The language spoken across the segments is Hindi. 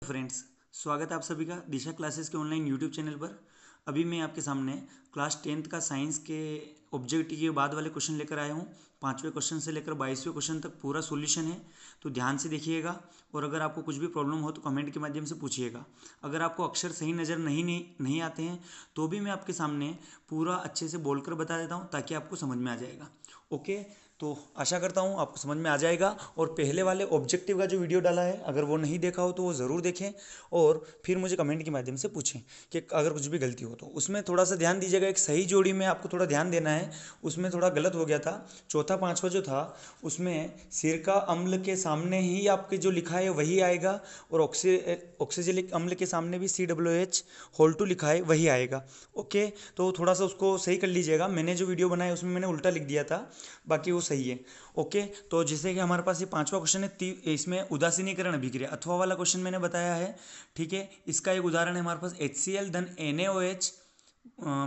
फ्रेंड्स, स्वागत है आप सभी का दिशा क्लासेस के ऑनलाइन यूट्यूब चैनल पर। अभी मैं आपके सामने क्लास 10th का साइंस के ऑब्जेक्टिव के बाद वाले क्वेश्चन लेकर आया हूँ। 5वें क्वेश्चन से लेकर 22वें क्वेश्चन तक पूरा सॉल्यूशन है, तो ध्यान से देखिएगा। और अगर आपको कुछ भी प्रॉब्लम हो तो कमेंट के माध्यम से पूछिएगा। अगर आपको अक्षर सही नज़र नहीं आते हैं तो भी मैं आपके सामने पूरा अच्छे से बोलकर बता देता हूँ ताकि आपको समझ में आ जाएगा। ओके, तो आशा करता हूँ आपको समझ में आ जाएगा। और पहले वाले ऑब्जेक्टिव का जो वीडियो डाला है, अगर वो नहीं देखा हो तो वो ज़रूर देखें और फिर मुझे कमेंट के माध्यम से पूछें कि अगर कुछ भी गलती हो तो उसमें थोड़ा सा ध्यान दीजिएगा। एक सही जोड़ी में आपको थोड़ा ध्यान देना है, उसमें थोड़ा गलत हो गया था। चौथा पांचवा जो था उसमें सिरका अम्ल के सामने ही आपके जो लिखा है वही आएगा, और ऑक्सीजलिक अम्ल के सामने भी COH लिखा है वही आएगा। ओके, तो थोड़ा सा उसको सही कर लीजिएगा। मैंने जो वीडियो बनाया उसमें मैंने उल्टा लिख दिया था, बाकी वो सही है। ओके, तो जैसे कि हमारे पास ये पांचवा क्वेश्चन है, इसमें उदासीनीकरण अभिक्रिया अथवा वाला क्वेश्चन मैंने बताया है। ठीक है, इसका एक उदाहरण है हमारे पास HCl धन NaOH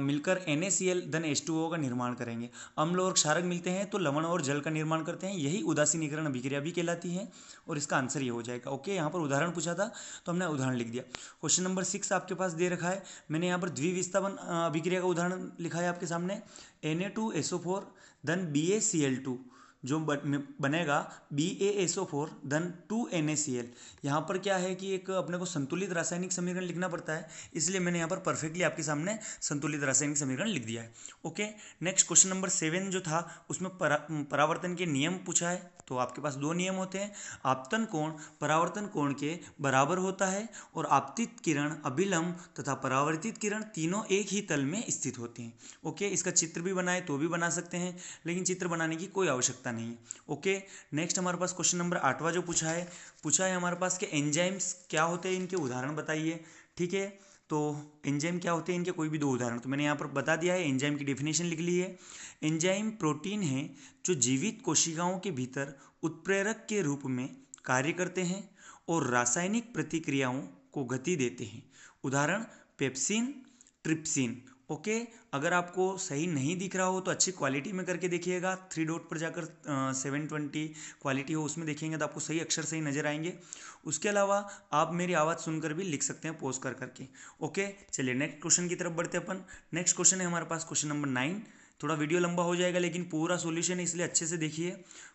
मिलकर NaCl धन H2O का निर्माण करेंगे। अम्ल और क्षारक मिलते हैं तो लवण और जल का निर्माण करते हैं, यही उदासीनीकरण अभिक्रिया भी कहलाती है। और इसका आंसर ये हो जाएगा। ओके, यहाँ पर उदाहरण पूछा था तो हमने उदाहरण लिख दिया। क्वेश्चन नंबर 6 आपके पास दे रखा है। मैंने यहाँ पर द्विविस्थापन अभिक्रिया का उदाहरण लिखा है आपके सामने। Na2SO4 धन BaCl2 जो बनेगा BaSO4 धन 2NaCl। यहाँ पर क्या है कि एक अपने को संतुलित रासायनिक समीकरण लिखना पड़ता है, इसलिए मैंने यहाँ पर परफेक्टली आपके सामने संतुलित रासायनिक समीकरण लिख दिया है। ओके, नेक्स्ट क्वेश्चन नंबर 7 जो था उसमें परावर्तन के नियम पूछा है। तो आपके पास दो नियम होते हैं। आपतन कोण परावर्तन कोण के बराबर होता है, और आपतित किरण, अभिलंब तथा परावर्तित किरण तीनों एक ही तल में स्थित होती हैं। ओके, इसका चित्र भी बनाए तो भी बना सकते हैं, लेकिन चित्र बनाने की कोई आवश्यकता नहीं है। ओके, नेक्स्ट हमारे पास क्वेश्चन नंबर 8वां जो पूछा है हमारे पास कि एंजाइम्स क्या होते हैं, इनके उदाहरण बताइए। ठीक है, तो एंजाइम क्या होते हैं, इनके कोई भी दो उदाहरण तो मैंने यहाँ पर बता दिया है। एंजाइम की डेफिनेशन लिख ली है। एंजाइम प्रोटीन है जो जीवित कोशिकाओं के भीतर उत्प्रेरक के रूप में कार्य करते हैं और रासायनिक प्रतिक्रियाओं को गति देते हैं। उदाहरण पेप्सिन, ट्रिप्सिन। ओके, अगर आपको सही नहीं दिख रहा हो तो अच्छी क्वालिटी में करके देखिएगा। 3 डॉट पर जाकर 720 क्वालिटी हो उसमें देखेंगे तो आपको सही अक्षर सही नज़र आएंगे। उसके अलावा आप मेरी आवाज़ सुनकर भी लिख सकते हैं पॉज कर करके। ओके, चलिए नेक्स्ट क्वेश्चन की तरफ बढ़ते हैं अपन। नेक्स्ट क्वेश्चन है हमारे पास क्वेश्चन नंबर 9। थोड़ा वीडियो लंबा हो जाएगा लेकिन पूरा सॉल्यूशन है, इसलिए अच्छे से देखिए।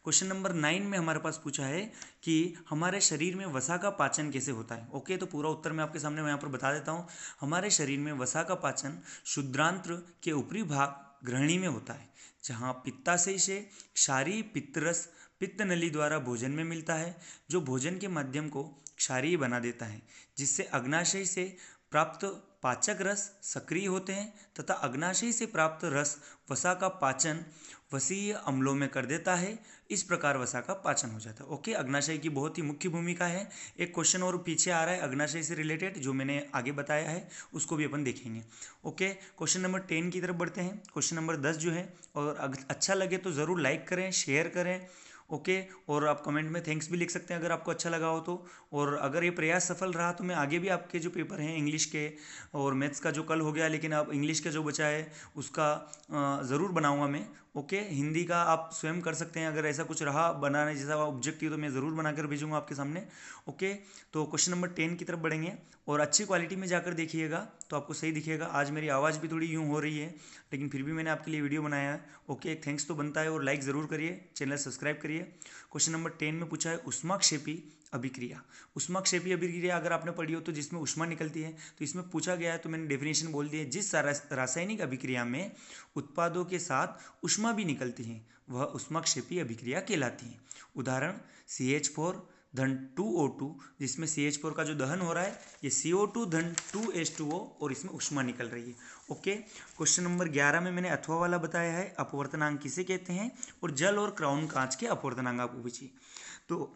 क्वेश्चन नंबर 9 में हमारे पास पूछा है कि हमारे शरीर में वसा का पाचन कैसे होता है। ओके, तो पूरा उत्तर मैं आपके सामने यहाँ पर बता देता हूँ। हमारे शरीर में वसा का पाचन शुद्रांत्र के ऊपरी भाग ग्रहणी में होता है, जहाँ पित्ताशय से क्षारीय पित्तरस पित्त नली द्वारा भोजन में मिलता है, जो भोजन के माध्यम को क्षारीय बना देता है, जिससे अग्नाशय से प्राप्त पाचक रस सक्रिय होते हैं तथा अग्नाशय से प्राप्त रस वसा का पाचन वसीय अम्लों में कर देता है। इस प्रकार वसा का पाचन हो जाता है। ओके, अग्नाशय की बहुत ही मुख्य भूमिका है। एक क्वेश्चन और पीछे आ रहा है अग्नाशय से रिलेटेड, जो मैंने आगे बताया है, उसको भी अपन देखेंगे। ओके, क्वेश्चन नंबर 10 की तरफ बढ़ते हैं। क्वेश्चन नंबर 10 जो है, और अच्छा लगे तो ज़रूर लाइक करें, शेयर करें। ओके, और आप कमेंट में थैंक्स भी लिख सकते हैं अगर आपको अच्छा लगा हो तो। और अगर ये प्रयास सफल रहा तो मैं आगे भी आपके जो पेपर हैं इंग्लिश के और मैथ्स का जो कल हो गया, लेकिन अब इंग्लिश का जो बचा है उसका ज़रूर बनाऊंगा मैं। ओके, हिंदी का आप स्वयं कर सकते हैं, अगर ऐसा कुछ रहा बनाने जैसा ऑब्जेक्टिव तो मैं ज़रूर बनाकर भेजूंगा आपके सामने। ओके, तो क्वेश्चन नंबर 10 की तरफ बढ़ेंगे और अच्छी क्वालिटी में जाकर देखिएगा तो आपको सही दिखेगा। आज मेरी आवाज़ भी थोड़ी यूँ हो रही है, लेकिन फिर भी मैंने आपके लिए वीडियो बनाया है। ओके, एक थैंक्स तो बनता है, और लाइक ज़रूर करिए, चैनल सब्सक्राइब करिए। क्वेश्चन नंबर 10 में पूछा है ऊष्माक्षेपी अभिक्रिया। ऊष्माक्षेपी अभिक्रिया अगर आपने पढ़ी हो तो जिसमें ऊष्मा निकलती है, तो इसमें पूछा गया है तो मैंने डेफिनेशन बोल दी है। जिस रासायनिक अभिक्रिया में उत्पादों के साथ ऊष्मा भी निकलती है वह ऊष्माक्षेपी अभिक्रिया कहलाती है। उदाहरण CH4 धन 2O2, जिसमें CH4 का जो दहन हो रहा है ये CO2 धन 2H2O, और इसमें ऊष्मा निकल रही है। ओके, क्वेश्चन नंबर 11 में मैंने अथवा वाला बताया है, अपवर्तनांक किसे कहते हैं, और जल और क्राउन कांच के अपवर्तनांक आपको पूछिए। तो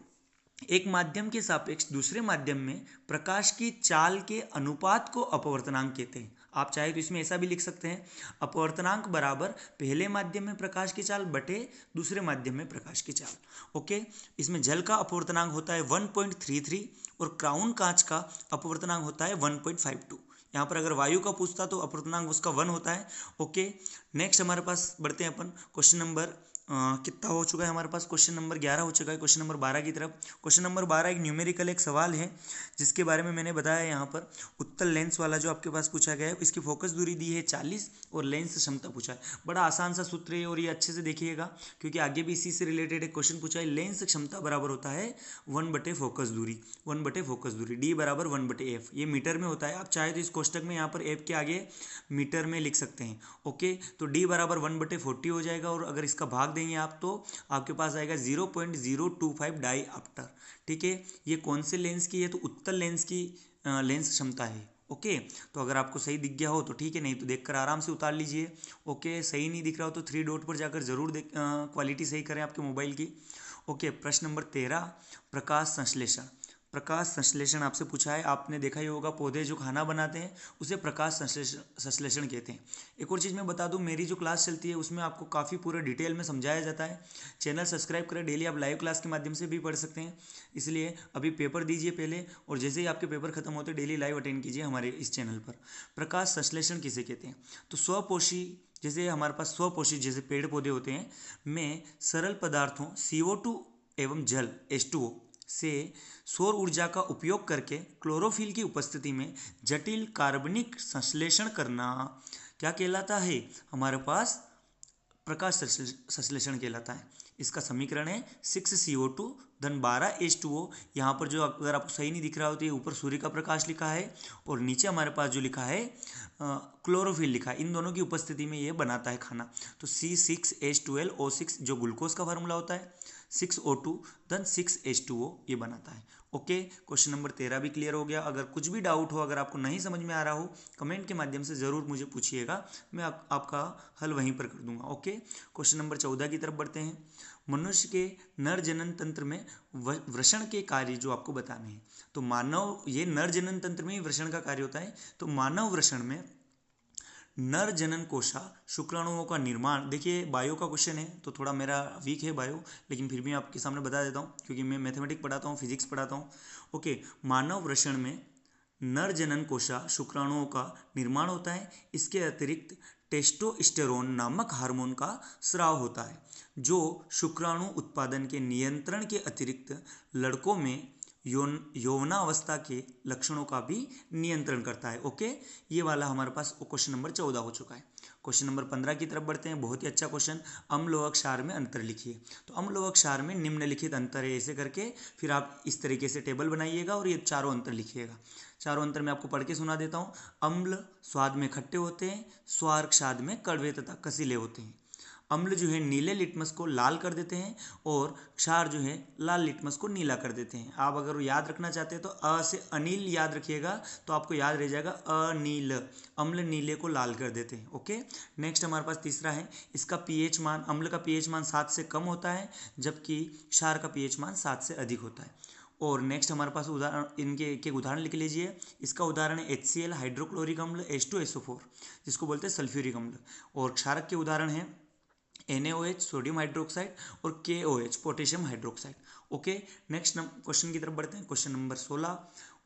एक माध्यम के सापेक्ष दूसरे माध्यम में प्रकाश की चाल के अनुपात को अपवर्तनांक कहते हैं। आप चाहे तो इसमें ऐसा भी लिख सकते हैं, अपवर्तनांक बराबर पहले माध्यम में प्रकाश की चाल बटे दूसरे माध्यम में प्रकाश की चाल। ओके, इसमें जल का अपवर्तनांक होता है 1.33 और क्राउन कांच का अपवर्तनांक होता है 1.52। यहाँ पर अगर वायु का पूछता तो अपवर्तनांक उसका 1 होता है। ओके, नेक्स्ट हमारे पास बढ़ते हैं अपन क्वेश्चन नंबर कितना हो चुका है हमारे पास, क्वेश्चन नंबर 11 हो चुका है। क्वेश्चन नंबर 12 की तरफ, क्वेश्चन नंबर 12 एक न्यूमेरिकल एक सवाल है जिसके बारे में मैंने बताया यहाँ पर। उत्तल लेंस वाला जो आपके पास पूछा गया है, इसकी फोकस दूरी दी है 40 और लेंस क्षमता पूछा है। बड़ा आसान सा सूत्र है और ये अच्छे से देखिएगा क्योंकि आगे भी इसी से रिलेटेड एक क्वेश्चन पूछा है। लेंस क्षमता बराबर होता है 1/फोकस दूरी, 1/फोकस दूरी, डी बराबर 1/f। ये मीटर में होता है, आप चाहे तो इस कोष्टक में यहाँ पर एफ के आगे मीटर में लिख सकते हैं। ओके, तो डी बराबर 1/40 हो जाएगा और अगर इसका भाग देंगे आप तो आपके पास आएगा 0.025 डाई ऑप्टर। ठीक है, ये कौन से लेंस की है, तो उत्तल लेंस की लेंस क्षमता है। ओके, तो अगर आपको सही दिख गया हो तो ठीक है, नहीं तो देखकर आराम से उतार लीजिए। ओके, सही नहीं दिख रहा हो तो 3 डॉट पर जाकर जरूर क्वालिटी सही करें आपके मोबाइल की। ओके, प्रश्न नंबर 13, प्रकाश संश्लेषण। प्रकाश संश्लेषण आपसे पूछा है, आपने देखा ही होगा पौधे जो खाना बनाते हैं उसे प्रकाश संश्लेषण कहते हैं। एक और चीज़ मैं बता दूं, मेरी जो क्लास चलती है उसमें आपको काफ़ी पूरा डिटेल में समझाया जाता है। चैनल सब्सक्राइब करें, डेली आप लाइव क्लास के माध्यम से भी पढ़ सकते हैं। इसलिए अभी पेपर दीजिए पहले और जैसे ही आपके पेपर खत्म होते डेली लाइव अटेंड कीजिए हमारे इस चैनल पर। प्रकाश संश्लेषण किसे कहते हैं, तो स्वपोषी, जैसे हमारे पास स्वपोषी जैसे पेड़ पौधे होते हैं में सरल पदार्थों CO2 एवं जल H2O से सौर ऊर्जा का उपयोग करके क्लोरोफिल की उपस्थिति में जटिल कार्बनिक संश्लेषण करना क्या कहलाता है, हमारे पास प्रकाश संश्लेषण कहलाता है। इसका समीकरण है 6CO2 धन 12H2O। यहाँ पर जो अगर आपको सही नहीं दिख रहा हो तो ये ऊपर सूर्य का प्रकाश लिखा है और नीचे हमारे पास जो लिखा है क्लोरोफिल लिखा है। इन दोनों की उपस्थिति में ये बनाता है खाना। तो C6H12O6 जो ग्लूकोज का फार्मूला होता है, 6O2 धन 6H2O ये बनाता है। ओके, क्वेश्चन नंबर 13 भी क्लियर हो गया। अगर कुछ भी डाउट हो, अगर आपको नहीं समझ में आ रहा हो, कमेंट के माध्यम से ज़रूर मुझे पूछिएगा, मैं आपका हल वहीं पर कर दूंगा। ओके, क्वेश्चन नंबर 14 की तरफ बढ़ते हैं। मनुष्य के नर जनन तंत्र में वृषण के कार्य जो आपको बताने हैं, तो मानव, ये नर जनन तंत्र में ही वृषण का कार्य होता है। तो मानव वृषण में नर जनन कोशा शुक्राणुओं का निर्माण, देखिए बायो का क्वेश्चन है तो थोड़ा मेरा वीक है बायो, लेकिन फिर भी आपके सामने बता देता हूँ क्योंकि मैं मैथमेटिक्स पढ़ाता हूँ, फिजिक्स पढ़ाता हूँ। ओके, मानव वृषण में नर जनन कोशा शुक्राणुओं का निर्माण होता है। इसके अतिरिक्त टेस्टोस्टेरोन नामक हार्मोन का स्राव होता है जो शुक्राणु उत्पादन के नियंत्रण के अतिरिक्त लड़कों में यौवनावस्था के लक्षणों का भी नियंत्रण करता है। ओके, ये वाला हमारे पास क्वेश्चन नंबर 14 हो चुका है। क्वेश्चन नंबर 15 की तरफ बढ़ते हैं। बहुत ही अच्छा क्वेश्चन, अम्ल व क्षार में अंतर लिखिए। तो अम्ल व क्षार में निम्नलिखित अंतर है, ऐसे करके फिर आप इस तरीके से टेबल बनाइएगा और ये चारों अंतर लिखिएगा। चारों अंतर मैं आपको पढ़ के सुना देता हूँ। अम्ल स्वाद में खट्टे होते हैं, स्वार क्षार में कड़वे तथा कसीले होते हैं। अम्ल जो है नीले लिटमस को लाल कर देते हैं और क्षार जो है लाल लिटमस को नीला कर देते हैं। आप अगर याद रखना चाहते हैं तो अ से अनिल याद रखिएगा तो आपको याद रह जाएगा अनिल। अम्ल नीले को लाल कर देते हैं। ओके, नेक्स्ट हमारे पास तीसरा है, इसका पीएच मान, अम्ल का पीएच मान 7 से कम होता है जबकि क्षार का पीएच मान 7 से अधिक होता है। और नेक्स्ट हमारे पास उदाहरण, इनके एक एक उदाहरण लिख लीजिए। इसका उदाहरण है HCl हाइड्रोक्लोरिक अम्ल, H2SO4 जिसको बोलते हैं सल्फ्यूरिक अम्ल। और क्षारक के उदाहरण है NaOH सोडियम हाइड्रोक्साइड और KOH potassium hydroxide. Okay, next question की तरफ बढ़ते हैं। क्वेश्चन नंबर 16,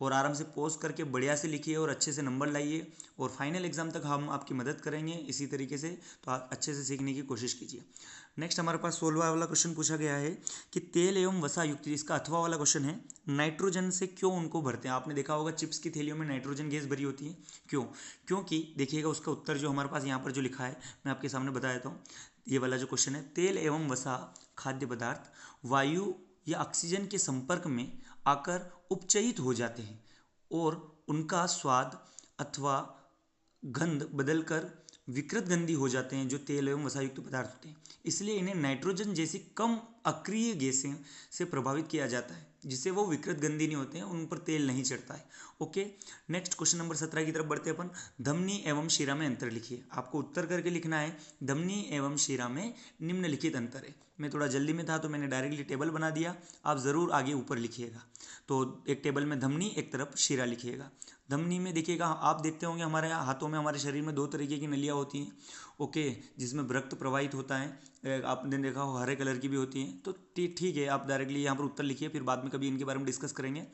और आराम से पॉज करके बढ़िया से लिखिए और अच्छे से नंबर लाइए और फाइनल एग्जाम तक हम आपकी मदद करेंगे इसी तरीके से, तो आप अच्छे से सीखने की कोशिश कीजिए। नेक्स्ट हमारे पास 16वां वाला क्वेश्चन पूछा गया है कि तेल एवं वसा युक्त, इसका अथवा वाला क्वेश्चन है, नाइट्रोजन से क्यों उनको भरते हैं। आपने देखा होगा चिप्स की थैलियों में नाइट्रोजन गैस भरी होती है, क्यों? क्योंकि देखिएगा उसका उत्तर जो हमारे पास यहाँ पर जो लिखा है मैं आपके सामने बता देता हूँ। ये वाला जो क्वेश्चन है, तेल एवं वसा खाद्य पदार्थ वायु या ऑक्सीजन के संपर्क में आकर उपचयित हो जाते हैं और उनका स्वाद अथवा गंध बदलकर विकृत गंधी हो जाते हैं, जो तेल एवं वसायुक्त पदार्थ होते हैं। इसलिए इन्हें नाइट्रोजन जैसी कम अक्रिय गैसें से प्रभावित किया जाता है, जिससे वो विकृत गंधी नहीं होते हैं, उन पर तेल नहीं चढ़ता है। ओके, नेक्स्ट क्वेश्चन नंबर 17 की तरफ बढ़ते हैं अपन। धमनी एवं शिरा में अंतर लिखिए। आपको उत्तर करके लिखना है, धमनी एवं शिरा में निम्नलिखित अंतर है। मैं थोड़ा जल्दी में था तो मैंने डायरेक्टली टेबल बना दिया, आप ज़रूर आगे ऊपर लिखिएगा। तो एक टेबल में धमनी, एक तरफ शिरा लिखिएगा। धमनी में देखिएगा, आप देखते होंगे हमारे हाथों में, हमारे शरीर में 2 तरीके की नलियाँ होती हैं। ओके, जिसमें रक्त प्रवाहित होता है, आपने देखा हो हरे कलर की भी होती हैं। तो ठीक है, आप डायरेक्टली यहाँ पर उत्तर लिखिए, फिर बाद में कभी इनके बारे में डिस्कस करेंगे।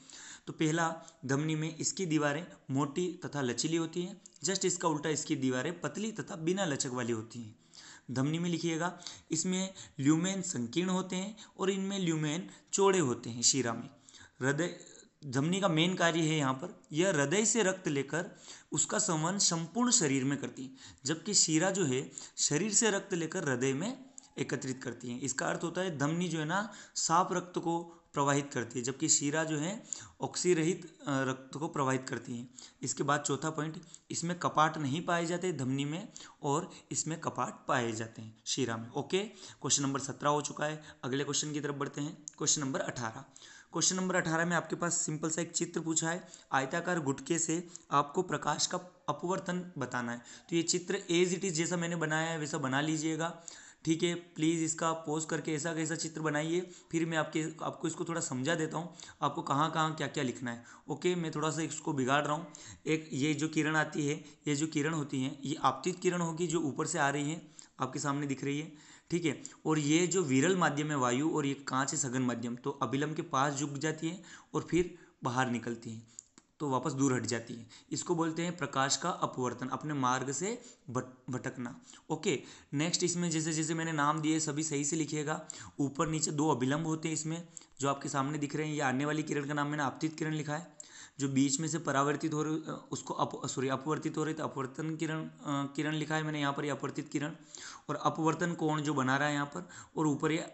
तो पहला, धमनी में इसकी दीवारें मोटी तथा लचीली होती हैं, जस्ट इसका उल्टा इसकी दीवारें पतली तथा बिना लचक वाली होती हैं। धमनी में लिखिएगा। इसमें ल्यूमेन संकीर्ण होते हैं और इनमें ल्यूमेन चौड़े होते हैं शिरा में। हृदय धमनी का मेन कार्य है यहाँ पर, यह हृदय से रक्त लेकर उसका संवहन संपूर्ण शरीर में करती है, जबकि शिरा जो है शरीर से रक्त लेकर हृदय में एकत्रित करती है। इसका अर्थ होता है धमनी जो है ना साफ रक्त को प्रवाहित करती है, जबकि शिरा जो है ऑक्सी रहित रक्त को प्रवाहित करती है। इसके बाद चौथा पॉइंट, इसमें कपाट नहीं पाए जाते धमनी में और इसमें कपाट पाए जाते हैं शिरा में। ओके, क्वेश्चन नंबर 17 हो चुका है। अगले क्वेश्चन की तरफ बढ़ते हैं। Question number 18। क्वेश्चन नंबर 18 में आपके पास सिंपल सा एक चित्र पूछा है। आयताकार गुटके से आपको प्रकाश का अपवर्तन बताना है। तो ये चित्र एज इट इज जैसा मैंने बनाया है वैसा बना लीजिएगा, ठीक है। प्लीज़ इसका पॉज करके ऐसा कैसा चित्र बनाइए, फिर मैं आपको इसको थोड़ा समझा देता हूँ आपको कहाँ कहाँ क्या क्या लिखना है। ओके, मैं थोड़ा सा इसको बिगाड़ रहा हूँ। एक ये जो किरण आती है, ये जो किरण होती हैं ये आपतित किरण होगी जो ऊपर से आ रही है, आपके सामने दिख रही है, ठीक है। और ये जो विरल माध्यम है वायु और ये कांच है सघन माध्यम, तो अभिलंब के पास झुक जाती है और फिर बाहर निकलती है तो वापस दूर हट जाती है। इसको बोलते हैं प्रकाश का अपवर्तन, अपने मार्ग से भटकना। ओके, नेक्स्ट इसमें जैसे जैसे मैंने नाम दिए सभी सही से लिखिएगा। ऊपर नीचे 2 अभिलंब होते हैं इसमें जो आपके सामने दिख रहे हैं। ये आने वाली किरण का नाम मैंने आपतित किरण लिखा है। जो बीच में से परावर्तित हो रही उसको अपवर्तित हो रही तो अपवर्तन किरण लिखा है मैंने यहाँ पर, ये अपवर्तित किरण। और अपवर्तन कोण जो बना रहा है यहाँ पर, और ऊपर ये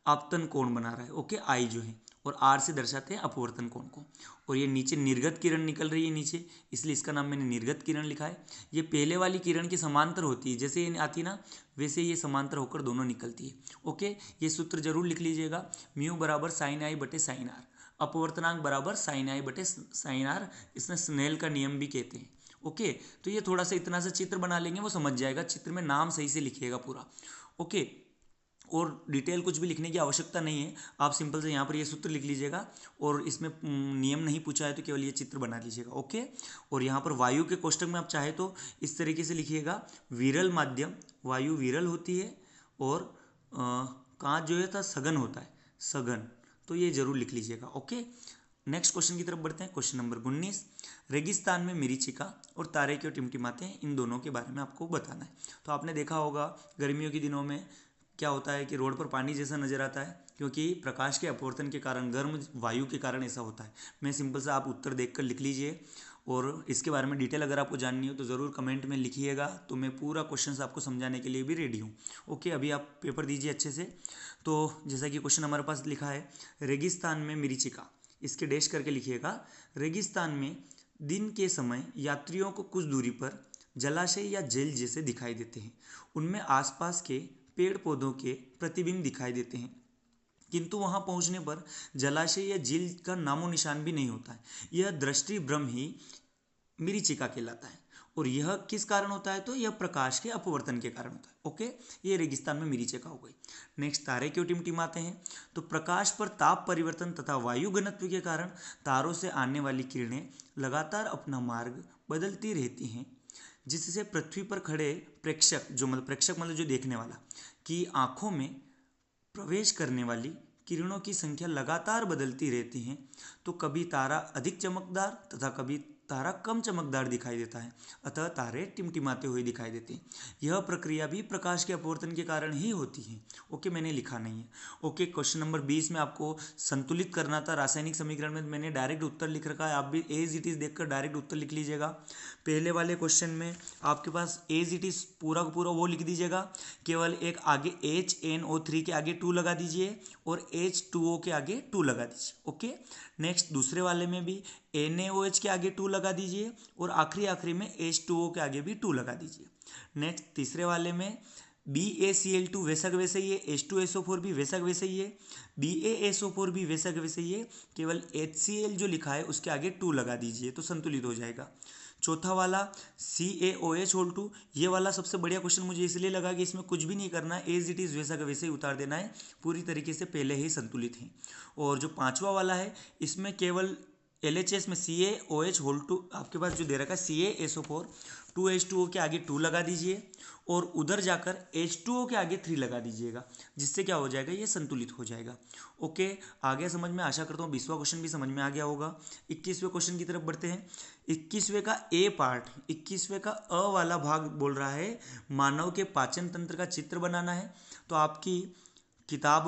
आपतन कोण बना रहा है। ओके, आई जो है और आर से दर्शाते हैं अपवर्तन कोण को। और ये नीचे निर्गत किरण निकल रही है नीचे, इसलिए इसका नाम मैंने निर्गत किरण लिखा है। ये पहले वाली किरण के समांतर होती है, जैसे ये आती ना वैसे ये समांतर होकर दोनों निकलती है। ओके, ये सूत्र जरूर लिख लीजिएगा। म्यू बराबर साइन आई बटे साइन आर, अपवर्तनांक बराबर साइन आई बटे साइन आर, इसमें स्नेल का नियम भी कहते हैं। ओके, तो ये थोड़ा सा इतना सा चित्र बना लेंगे वो समझ जाएगा। चित्र में नाम सही से लिखिएगा पूरा। ओके, और डिटेल कुछ भी लिखने की आवश्यकता नहीं है, आप सिंपल से यहाँ पर ये सूत्र लिख लीजिएगा और इसमें नियम नहीं पूछा है तो केवल ये चित्र बना लीजिएगा। ओके, और यहाँ पर वायु के कोष्टक में आप चाहे तो इस तरीके से लिखिएगा, विरल माध्यम, वायु विरल होती है और कांच जो है था सघन होता है, सघन, तो ये जरूर लिख लीजिएगा। ओके, नेक्स्ट क्वेश्चन की तरफ बढ़ते हैं। क्वेश्चन नंबर 19, रेगिस्तान में मिरीचिका और तारे क्यों टिमटिमाते हैं, इन दोनों के बारे में आपको बताना है। तो आपने देखा होगा गर्मियों के दिनों में क्या होता है कि रोड पर पानी जैसा नजर आता है, क्योंकि प्रकाश के अपवर्तन के कारण, गर्म वायु के कारण ऐसा होता है। मैं सिंपल सा आप उत्तर देखकर लिख लीजिए, और इसके बारे में डिटेल अगर आपको जाननी हो तो ज़रूर कमेंट में लिखिएगा, तो मैं पूरा क्वेश्चन आपको समझाने के लिए भी रेडी हूँ। ओके, अभी आप पेपर दीजिए अच्छे से। तो जैसा कि क्वेश्चन हमारे पास लिखा है, रेगिस्तान में मिरीचिका, इसके डैश करके लिखिएगा। रेगिस्तान में दिन के समय यात्रियों को कुछ दूरी पर जलाशय या झील जैसे दिखाई देते हैं। उनमें आसपास के पेड़ पौधों के प्रतिबिंब दिखाई देते हैं, किंतु वहां पहुंचने पर जलाशय या झील का नामो निशान भी नहीं होता है। यह दृष्टि भ्रम ही मिरीचिका कहलाता है। और यह किस कारण होता है, तो यह प्रकाश के अपवर्तन के कारण होता है। ओके, ये रेगिस्तान में मिरीचिका हो गई। नेक्स्ट, तारे क्यों टिमटिमाते हैं, तो प्रकाश पर ताप परिवर्तन तथा वायु घनत्व के कारण तारों से आने वाली किरणें लगातार अपना मार्ग बदलती रहती हैं, जिससे पृथ्वी पर खड़े प्रेक्षक मतलब जो देखने वाला की आंखों में प्रवेश करने वाली किरणों की संख्या लगातार बदलती रहती हैं। तो कभी तारा अधिक चमकदार तथा कभी तारा कम चमकदार दिखाई देता है, अतः तारे टिमटिमाते हुए दिखाई देते हैं। यह प्रक्रिया भी प्रकाश के अपवर्तन के कारण ही होती है। ओके, मैंने लिखा नहीं है। ओके, क्वेश्चन नंबर 20 में आपको संतुलित करना था रासायनिक समीकरण में, मैंने डायरेक्ट उत्तर लिख रखा है, आप भी एज इट इज देखकर डायरेक्ट उत्तर लिख लीजिएगा। पहले वाले क्वेश्चन में आपके पास एज इट इज पूरा का पूरा वो लिख दीजिएगा, केवल एक आगे HNO3 के आगे 2 लगा दीजिए और H2O के आगे 2 लगा दीजिए। ओके, नेक्स्ट दूसरे वाले में भी NaOH के आगे 2 लगा दीजिए और आखिरी में H2O के आगे भी 2 लगा दीजिए। नेक्स्ट तीसरे वाले में BaCl2 वैसा का वैसा ही है, H2SO4 भी वैसा का वैसा ही है, BaSO4 भी वैसा का वैसा ही है, केवल HCl जो लिखा है उसके आगे 2 लगा दीजिए तो संतुलित हो जाएगा। चौथा वाला CaOH2, ये वाला सबसे बढ़िया क्वेश्चन मुझे इसलिए लगा कि इसमें कुछ भी नहीं करना है, एज इट इज़ वैसा का वैसे ही उतार देना है, पूरी तरीके से पहले ही संतुलित है। और जो पांचवा वाला है इसमें केवल LHS में CaOH होल टू आपके पास जो दे रखा है CaSO4 2H2O के आगे 2 लगा दीजिए और उधर जाकर H2O के आगे 3 लगा दीजिएगा, जिससे क्या हो जाएगा, ये संतुलित हो जाएगा। ओके, आ गया समझ में, आशा करता हूँ 20वां क्वेश्चन भी समझ में आ गया होगा। 21वें क्वेश्चन की तरफ बढ़ते हैं। 21वें का ए पार्ट, 21वें का अ वाला भाग बोल रहा है मानव के पाचन तंत्र का चित्र बनाना है। तो आपकी किताब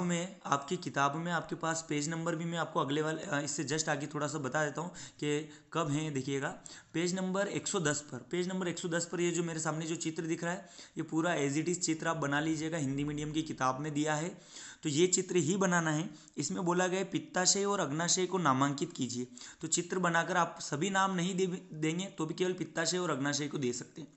में आपके पास पेज नंबर भी मैं आपको अगले वाले इससे जस्ट आगे थोड़ा सा बता देता हूँ कि कब है। देखिएगा पेज नंबर 110 पर ये जो मेरे सामने जो चित्र दिख रहा है, ये पूरा एज इट इज चित्र आप बना लीजिएगा, हिंदी मीडियम की किताब में दिया है तो ये चित्र ही बनाना है। इसमें बोला गया है पित्ताशय और अग्नाशय को नामांकित कीजिए। तो चित्र बनाकर आप सभी नाम नहीं देंगे तो भी केवल पित्ताशय और अग्नाशय को दे सकते हैं,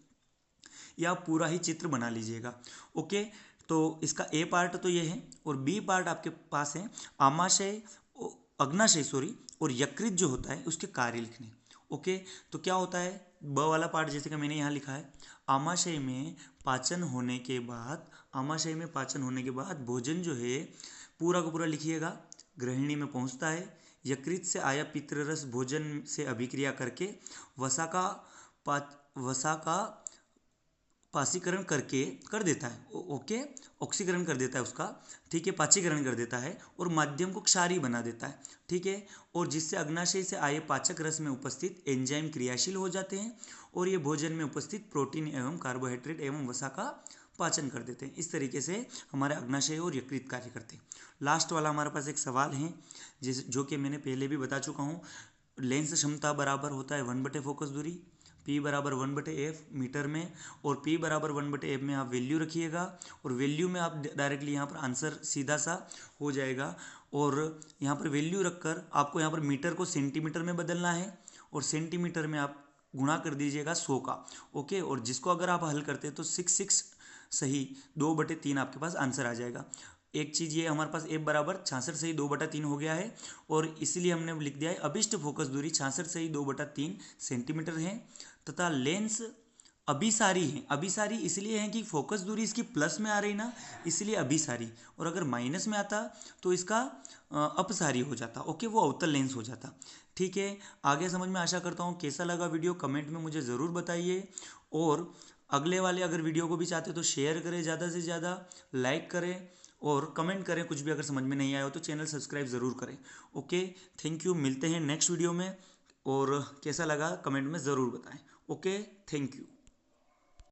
या आप पूरा ही चित्र बना लीजिएगा। ओके, तो इसका ए पार्ट तो ये है और बी पार्ट आपके पास है आमाशय, अग्नाशय सॉरी, और यकृत जो होता है उसके कार्य लिखने। ओके, तो क्या होता है ब वाला पार्ट, जैसे कि मैंने यहाँ लिखा है आमाशय में पाचन होने के बाद भोजन जो है पूरा का पूरा लिखिएगा, गृहिणी में पहुँचता है, यकृत से आया पितृरस भोजन से अभिक्रिया करके वसा का पासीकरण कर देता है। ओके, ऑक्सीकरण कर देता है उसका, ठीक है, पाचीकरण कर देता है और माध्यम को क्षारीय बना देता है, ठीक है, और जिससे अग्नाशय से आए पाचक रस में उपस्थित एंजाइम क्रियाशील हो जाते हैं और ये भोजन में उपस्थित प्रोटीन एवं कार्बोहाइड्रेट एवं वसा का पाचन कर देते हैं। इस तरीके से हमारे अग्नाशय और यकृत कार्य करते हैं। लास्ट वाला हमारे पास एक सवाल है जो कि मैंने पहले भी बता चुका हूँ। लेंस क्षमता बराबर होता है 1/4 फोकस दूरी, P बराबर 1/f मीटर में, और P बराबर 1/f में आप वैल्यू रखिएगा और वैल्यू में आप डायरेक्टली यहाँ पर आंसर सीधा सा हो जाएगा। और यहाँ पर वैल्यू रखकर आपको यहाँ पर मीटर को सेंटीमीटर में बदलना है और सेंटीमीटर में आप गुणा कर दीजिएगा 100 का। ओके, और जिसको अगर आप हल करते हैं तो 6 सही 2/3 आपके पास आंसर आ जाएगा। एक चीज़ ये हमारे पास f बराबर 66 सही 2/3 हो गया है और इसलिए हमने लिख दिया है अभिष्ट फोकस दूरी 66 सही 2/3 सेंटीमीटर है तथा लेंस अभिसारी है। अभिसारी इसलिए है कि फोकस दूरी इसकी प्लस में आ रही ना, इसलिए अभिसारी, और अगर माइनस में आता तो इसका अपसारी हो जाता। ओके, वो अवतल लेंस हो जाता। ठीक है, आगे समझ में आशा करता हूँ। कैसा लगा वीडियो कमेंट में मुझे ज़रूर बताइए और अगले वाले अगर वीडियो को भी चाहते हो तो शेयर करें, ज़्यादा से ज़्यादा लाइक करें और कमेंट करें। कुछ भी अगर समझ में नहीं आया हो तो चैनल सब्सक्राइब ज़रूर करें। ओके, थैंक यू, मिलते हैं नेक्स्ट वीडियो में और कैसा लगा कमेंट में ज़रूर बताएं। Okay, thank you.